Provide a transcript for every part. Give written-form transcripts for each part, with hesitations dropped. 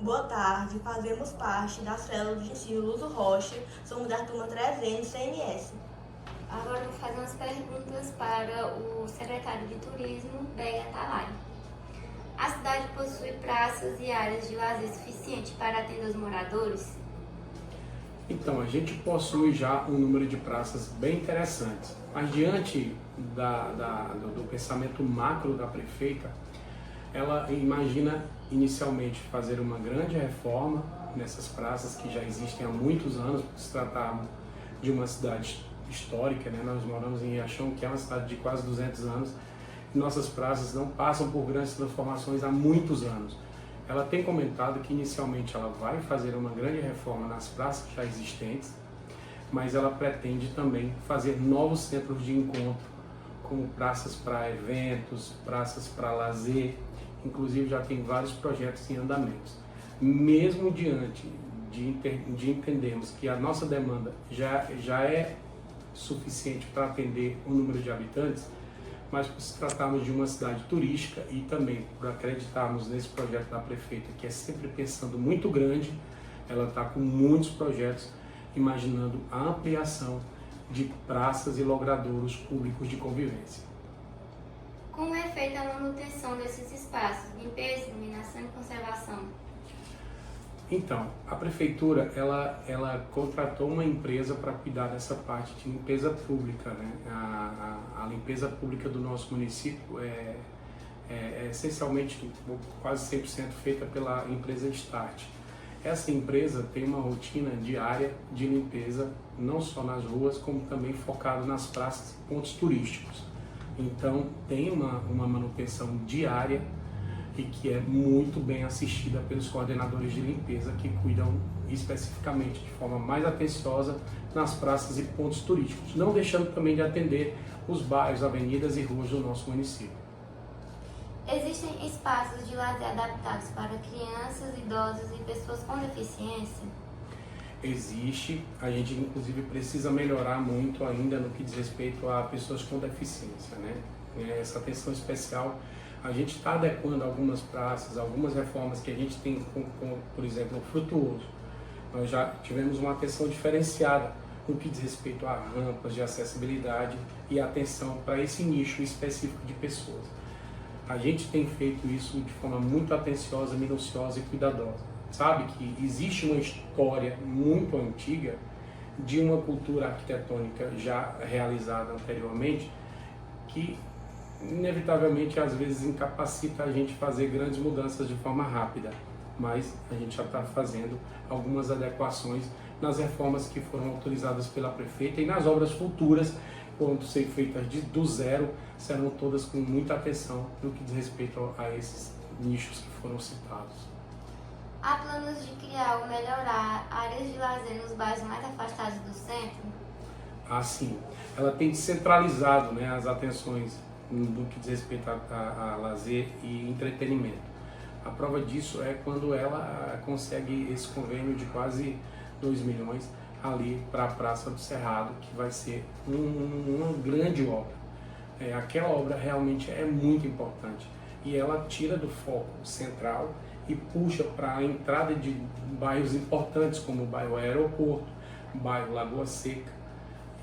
Boa tarde, fazemos parte da célula de ensino Luso Rocha, somos da turma 300 CMS. Agora eu vou fazer umas perguntas para o secretário de Turismo, Bega Atalay. A cidade possui praças e áreas de lazer suficiente para atender os moradores? Então, a gente possui já um número de praças bem interessantes, mas diante do pensamento macro da prefeita, ela imagina inicialmente fazer uma grande reforma nessas praças que já existem há muitos anos, por se tratar de uma cidade histórica, né? Nós moramos em Riachão, que é uma cidade de quase 200 anos, e nossas praças não passam por grandes transformações há muitos anos. Ela tem comentado que inicialmente ela vai fazer uma grande reforma nas praças já existentes, mas ela pretende também fazer novos centros de encontro, como praças para eventos, praças para lazer, inclusive já tem vários projetos em andamento. Mesmo diante de entendermos que a nossa demanda já é suficiente para atender o número de habitantes, mas por se tratarmos de uma cidade turística e também por acreditarmos nesse projeto da prefeita, que é sempre pensando muito grande, ela está com muitos projetos imaginando a ampliação de praças e logradouros públicos de convivência. Como é feita a manutenção desses espaços, limpeza, iluminação e conservação? Então, a prefeitura ela contratou uma empresa para cuidar dessa parte de limpeza pública, né? A limpeza pública do nosso município é essencialmente quase 100% feita pela empresa Start. Essa empresa tem uma rotina diária de limpeza, não só nas ruas, como também focado nas praças e pontos turísticos. Então, tem uma manutenção diária e que é muito bem assistida pelos coordenadores de limpeza que cuidam especificamente de forma mais atenciosa nas praças e pontos turísticos, não deixando também de atender os bairros, avenidas e ruas do nosso município. Existem espaços de lazer adaptados para crianças, idosos e pessoas com deficiência? Existe, a gente inclusive precisa melhorar muito ainda no que diz respeito a pessoas com deficiência, né? Essa atenção especial, a gente está adequando algumas praças, algumas reformas que a gente tem, por exemplo, o Frutuoso. Nós já tivemos uma atenção diferenciada no que diz respeito a rampas de acessibilidade e atenção para esse nicho específico de pessoas. A gente tem feito isso de forma muito atenciosa, minuciosa e cuidadosa. Sabe que existe uma história muito antiga de uma cultura arquitetônica já realizada anteriormente que inevitavelmente às vezes incapacita a gente fazer grandes mudanças de forma rápida, mas a gente já está fazendo algumas adequações nas reformas que foram autorizadas pela prefeita e nas obras futuras, quando ser feitas do zero, serão todas com muita atenção no que diz respeito a esses nichos que foram citados. Há planos de criar ou melhorar áreas de lazer nos bairros mais afastados do centro? Assim, ela tem descentralizado, né, as atenções no que diz respeito a lazer e entretenimento. A prova disso é quando ela consegue esse convênio de quase 2 milhões ali para a Praça do Cerrado, que vai ser uma grande obra. Aquela obra realmente é muito importante e ela tira do foco central e puxa para a entrada de bairros importantes como o bairro Aeroporto, o bairro Lagoa Seca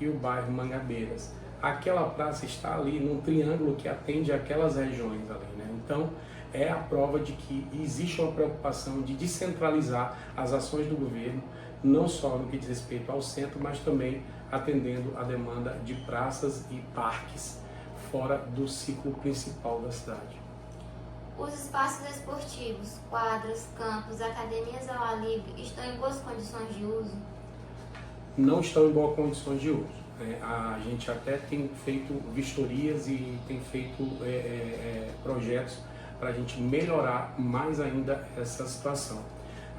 e o bairro Mangabeiras. Aquela praça está ali num triângulo que atende aquelas regiões ali, né? Então, é a prova de que existe uma preocupação de descentralizar as ações do governo, não só no que diz respeito ao centro, mas também atendendo a demanda de praças e parques fora do ciclo principal da cidade. Os espaços esportivos, quadras, campos, academias ao ar livre estão em boas condições de uso? Não estão em boas condições de uso. A gente até tem feito vistorias e tem feito projetos para a gente melhorar mais ainda essa situação.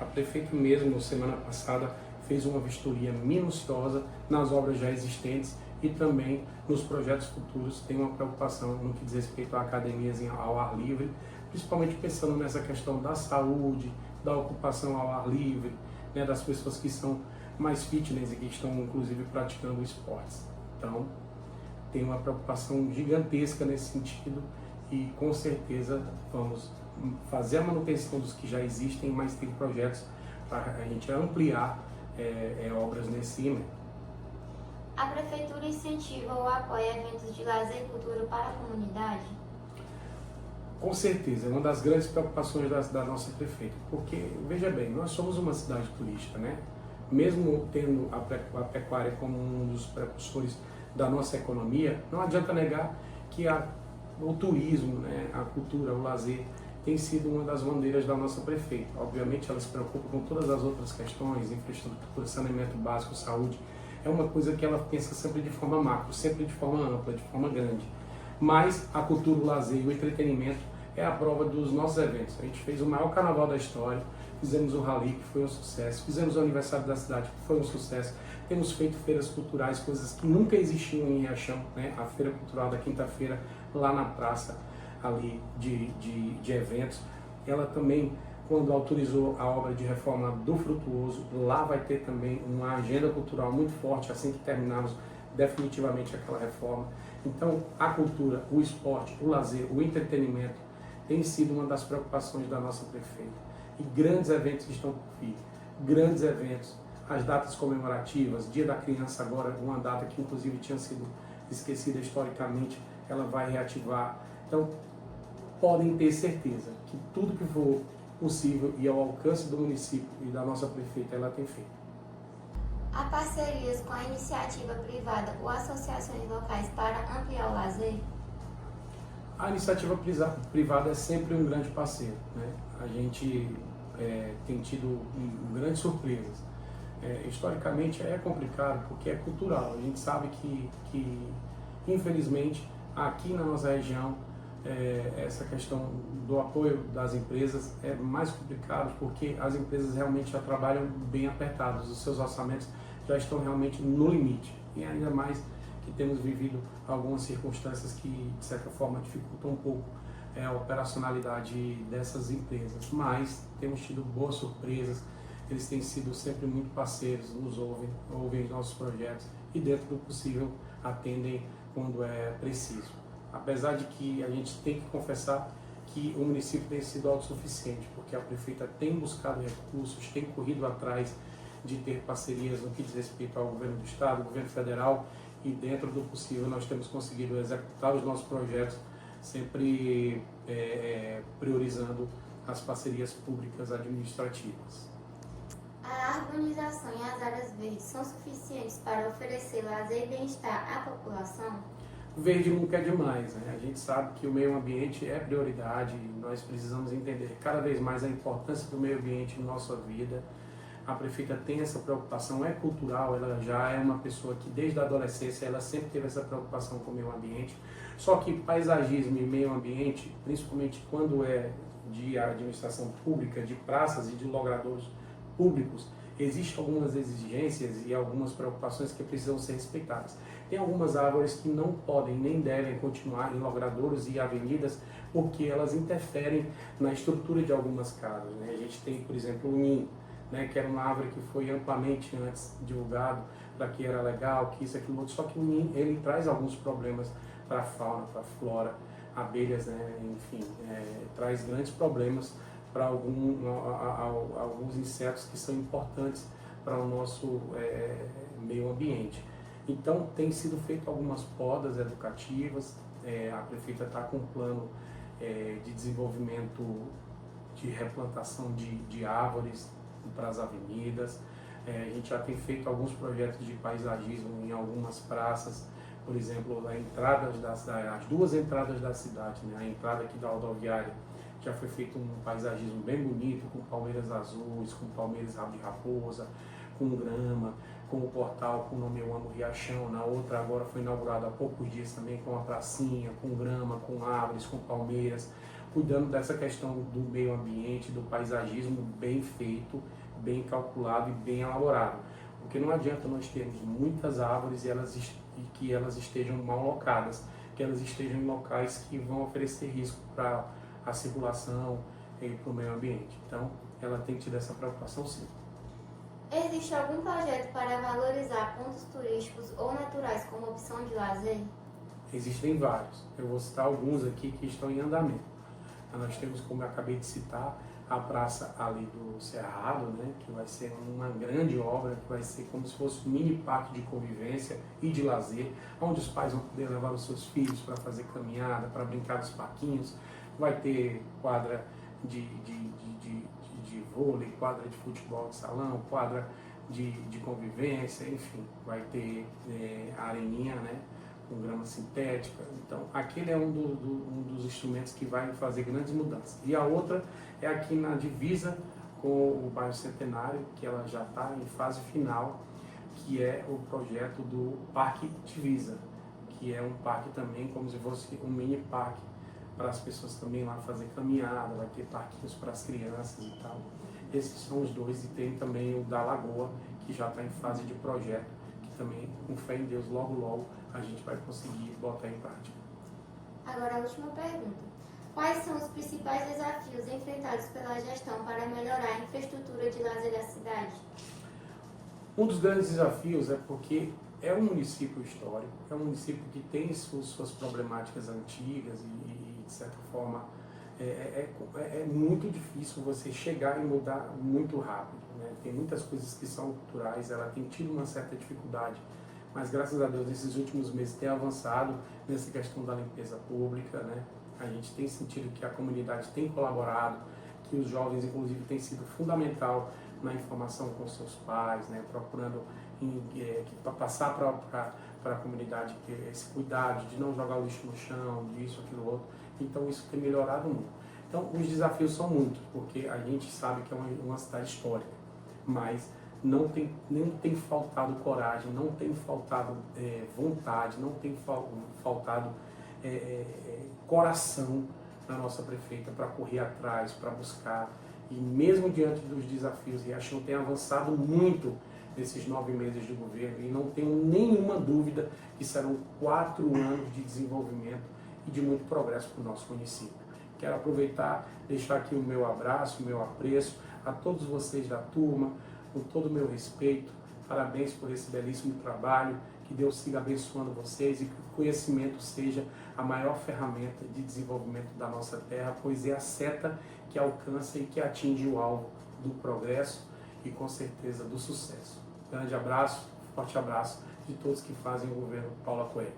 A prefeita mesmo, semana passada, fez uma vistoria minuciosa nas obras já existentes e também nos projetos futuros tem uma preocupação no que diz respeito a academias ao ar livre, principalmente pensando nessa questão da saúde, da ocupação ao ar livre, né, das pessoas que são mais fitness e que estão inclusive praticando esportes. Então, tem uma preocupação gigantesca nesse sentido e com certeza vamos fazer a manutenção dos que já existem, mas tem projetos para a gente ampliar obras nesse segmento. A Prefeitura incentiva ou apoia eventos de lazer e cultura para a comunidade? Com certeza, é uma das grandes preocupações da nossa prefeita, porque, veja bem, nós somos uma cidade turística, né? Mesmo tendo a pecuária como um dos precursores da nossa economia, não adianta negar que o turismo, né, a cultura, o lazer, tem sido uma das bandeiras da nossa prefeita. Obviamente ela se preocupa com todas as outras questões, infraestrutura, saneamento básico, saúde. É uma coisa que ela pensa sempre de forma macro, sempre de forma ampla, de forma grande. Mas a cultura, o lazer e o entretenimento é a prova dos nossos eventos. A gente fez o maior carnaval da história, fizemos o Rally, que foi um sucesso, fizemos o aniversário da cidade, que foi um sucesso, temos feito feiras culturais, coisas que nunca existiam em Riachão, né? A feira cultural da quinta-feira, lá na praça ali de eventos. Ela também, quando autorizou a obra de reforma do Frutuoso, lá vai ter também uma agenda cultural muito forte, assim que terminarmos definitivamente aquela reforma. Então, a cultura, o esporte, o lazer, o entretenimento tem sido uma das preocupações da nossa prefeita. E grandes eventos estão por vir, grandes eventos, as datas comemorativas, Dia da Criança agora, uma data que inclusive tinha sido esquecida historicamente, ela vai reativar. Então, podem ter certeza que tudo que for possível e ao alcance do município e da nossa prefeita, ela tem feito. Há parcerias com a iniciativa privada ou associações locais para ampliar o lazer? A iniciativa privada é sempre um grande parceiro, né? A gente tem tido grandes surpresas. Historicamente é complicado porque é cultural. A gente sabe que infelizmente, aqui na nossa região, essa questão do apoio das empresas é mais complicado porque as empresas realmente já trabalham bem apertadas, os seus orçamentos já estão realmente no limite. E ainda mais que temos vivido algumas circunstâncias que, de certa forma, dificultam um pouco a operacionalidade dessas empresas. Mas temos tido boas surpresas, eles têm sido sempre muito parceiros, nos ouvem os nossos projetos e, dentro do possível, atendem quando é preciso. Apesar de que a gente tem que confessar que o município tem sido autossuficiente, porque a prefeita tem buscado recursos, tem corrido atrás de ter parcerias no que diz respeito ao governo do estado, ao governo federal, e dentro do possível nós temos conseguido executar os nossos projetos, sempre priorizando as parcerias públicas administrativas. A urbanização e as áreas verdes são suficientes para oferecer lazer e bem-estar à população? Verde nunca é demais, né? A gente sabe que o meio ambiente é prioridade e nós precisamos entender cada vez mais a importância do meio ambiente em nossa vida. A prefeita tem essa preocupação, é cultural, ela já é uma pessoa que desde a adolescência ela sempre teve essa preocupação com o meio ambiente. Só que paisagismo e meio ambiente, principalmente quando é de administração pública, de praças e de logradouros públicos, existem algumas exigências e algumas preocupações que precisam ser respeitadas. Tem algumas árvores que não podem nem devem continuar em logradouros e avenidas porque elas interferem na estrutura de algumas casas, né? A gente tem, por exemplo, o ninho, né, que era uma árvore que foi amplamente antes divulgado para que era legal, que isso, aquilo outro, só que o ninho, ele traz alguns problemas para a fauna, para a flora, abelhas, né, enfim, traz grandes problemas para alguns insetos que são importantes para o nosso meio ambiente. Então, tem sido feito algumas podas educativas, a prefeita está com um plano de desenvolvimento, de replantação de árvores para as avenidas. A gente já tem feito alguns projetos de paisagismo em algumas praças, por exemplo, as duas entradas da cidade, né? A entrada aqui da rodoviária, já foi feito um paisagismo bem bonito, com palmeiras azuis, com palmeiras rabo de raposa, com grama, com o portal com o nome Eu Amo Riachão. Na outra agora foi inaugurada há poucos dias também com a pracinha, com grama, com árvores, com palmeiras, cuidando dessa questão do meio ambiente, do paisagismo bem feito, bem calculado e bem elaborado. Porque não adianta nós termos muitas árvores e que elas estejam mal locadas, que elas estejam em locais que vão oferecer risco para a circulação e para o meio ambiente. Então, ela tem tido essa preocupação sim. Existe algum projeto para valorizar pontos turísticos ou naturais como opção de lazer? Existem vários. Eu vou citar alguns aqui que estão em andamento. Nós temos, como eu acabei de citar, a praça ali do Cerrado, né, que vai ser uma grande obra, que vai ser como se fosse um mini parque de convivência e de lazer, onde os pais vão poder levar os seus filhos para fazer caminhada, para brincar dos parquinhos. Vai ter quadra de vôlei, quadra de futebol de salão, quadra de convivência, enfim, vai ter a areninha, né, com grama sintética. Então, aquele é um dos instrumentos que vai fazer grandes mudanças. E a outra é aqui na divisa com o bairro Centenário, que ela já está em fase final, que é o projeto do Parque Divisa, que é um parque também como se fosse um mini parque para as pessoas também lá fazer caminhada, vai ter parquinhos para as crianças e tal. Esses são os dois, e tem também o da Lagoa, que já está em fase de projeto, que também, com fé em Deus, logo logo a gente vai conseguir botar em prática. Agora a última pergunta. Quais são os principais desafios enfrentados pela gestão para melhorar a infraestrutura de lazer da cidade? Um dos grandes desafios é porque é um município histórico, é um município que tem suas problemáticas antigas e de certa forma, é muito difícil você chegar e mudar muito rápido, né? Tem muitas coisas que são culturais, ela tem tido uma certa dificuldade, mas graças a Deus, nesses últimos meses tem avançado nessa questão da limpeza pública, né? A gente tem sentido que a comunidade tem colaborado, que os jovens, inclusive, têm sido fundamental na informação com seus pais, né? Procurando passar para a comunidade esse cuidado de não jogar o lixo no chão, disso, aquilo, outro. Então, isso tem melhorado muito. Então, os desafios são muitos, porque a gente sabe que é uma cidade histórica, mas não tem faltado coragem, não tem faltado vontade, não tem faltado coração da nossa prefeita para correr atrás, para buscar. E mesmo diante dos desafios, Riachão tem avançado muito nesses 9 meses de governo, e não tenho nenhuma dúvida que serão 4 anos de desenvolvimento e de muito progresso para o nosso município. Quero aproveitar, deixar aqui o meu abraço, o meu apreço a todos vocês da turma, com todo o meu respeito. Parabéns por esse belíssimo trabalho, que Deus siga abençoando vocês e que o conhecimento seja a maior ferramenta de desenvolvimento da nossa terra, pois é a seta que alcança e que atinge o alvo do progresso e, com certeza, do sucesso. Grande abraço, forte abraço de todos que fazem o governo Paula Coelho.